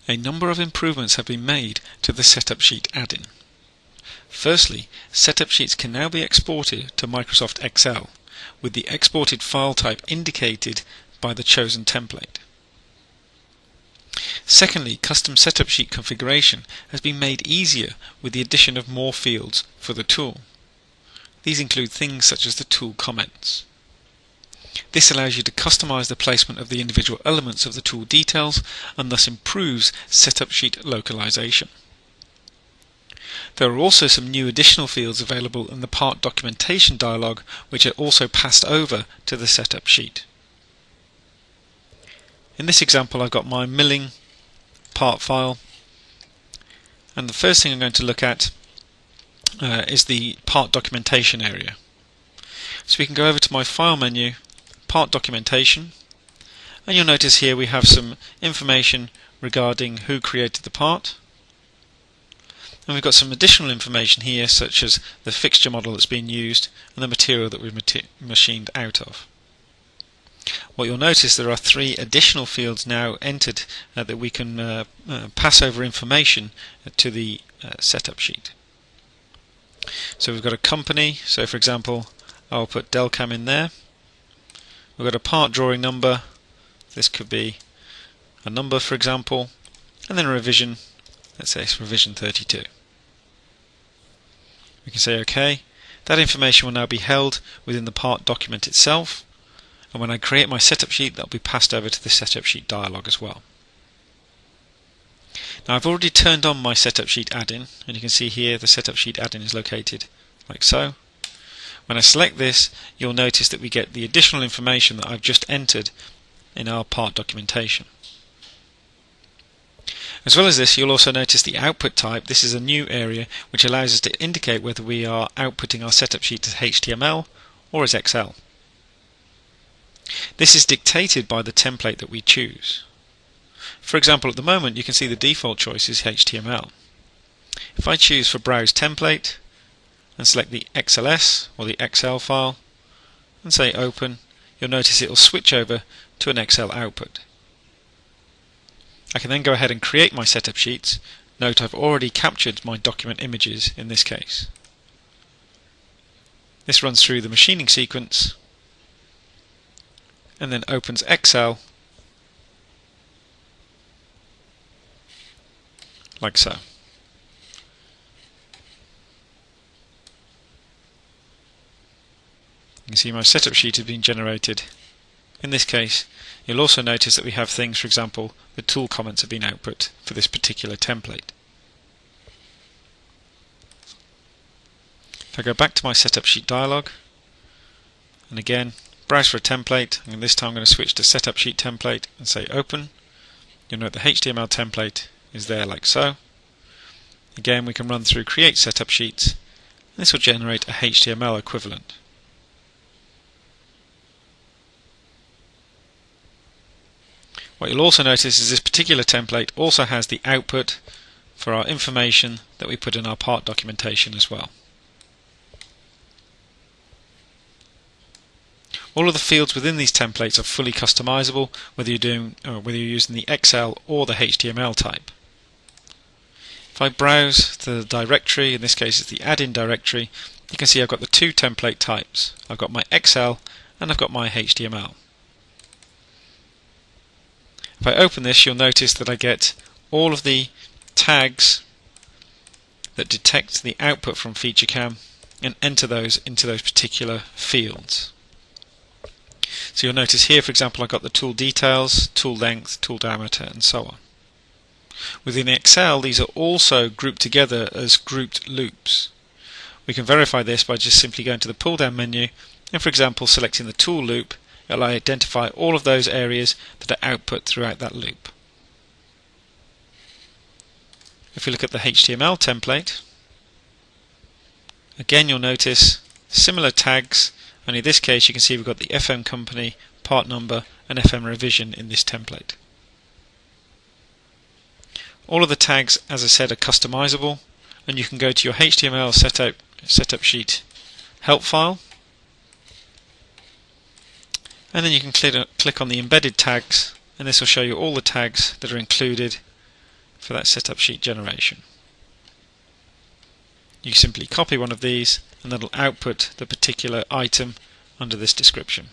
A number of improvements have been made to the Setup Sheet add-in. Firstly, setup sheets can now be exported to Microsoft Excel with the exported file type indicated by the chosen template. Secondly, custom setup sheet configuration has been made easier with the addition of more fields for the tool. These include things such as the tool comments. This allows you to customize the placement of the individual elements of the tool details and thus improves setup sheet localization. There are also some new additional fields available in the part documentation dialog which are also passed over to the setup sheet. In this example I've got my milling part file, and the first thing I'm going to look at is the part documentation area. So we can go over to my file menu, part documentation, and you'll notice here we have some information regarding who created the part. And we've got some additional information here such as the fixture model that's been used and the material that we've machined out of. What you'll notice, there are 3 additional fields now entered that we can pass over information to the setup sheet. So we've got a company, so for example I'll put Delcam in there. We've got a part drawing number, this could be a number for example, and then a revision, let's say it's revision 32. We can say OK. That information will now be held within the part document itself, and when I create my setup sheet, that will be passed over to the setup sheet dialog as well. Now I've already turned on my setup sheet add-in, and you can see here the setup sheet add-in is located like so. When I select this, you'll notice that we get the additional information that I've just entered in our part documentation. As well as this, you'll also notice the output type. This is a new area which allows us to indicate whether we are outputting our setup sheet as HTML or as Excel. This is dictated by the template that we choose. For example, at the moment you can see the default choice is HTML. If I choose for Browse Template and select the XLS or the XL file and say Open, you'll notice it will switch over to an Excel output. I can then go ahead and create my setup sheets. Note I've already captured my document images in this case. This runs through the machining sequence and then opens Excel like so. You can see my setup sheet has been generated. In this case, you'll also notice that we have things, for example, the tool comments have been output for this particular template. If I go back to my setup sheet dialog, and again, browse for a template, and this time I'm going to switch to setup sheet template and say Open, you'll note the HTML template is there like so. Again, we can run through Create Setup Sheets, and this will generate a HTML equivalent. What you'll also notice is this particular template also has the output for our information that we put in our part documentation as well. All of the fields within these templates are fully customizable, whether you're using the Excel or the HTML type. If I browse the directory, in this case it's the add-in directory, you can see I've got the 2 template types. I've got my Excel and I've got my HTML. If I open this, you'll notice that I get all of the tags that detect the output from FeatureCam and enter those into those particular fields. So you'll notice here, for example, I've got the tool details, tool length, tool diameter, and so on. Within Excel, these are also grouped together as grouped loops. We can verify this by just simply going to the pull-down menu and, for example, selecting the tool loop. It'll identify all of those areas that are output throughout that loop. If we look at the HTML template, again you'll notice similar tags, only in this case you can see we've got the FM company, part number and FM revision in this template. All of the tags, as I said, are customizable, and you can go to your HTML setup sheet help file, and then you can click on the embedded tags, and this will show you all the tags that are included for that setup sheet generation. You simply copy one of these and that'll output the particular item under this description.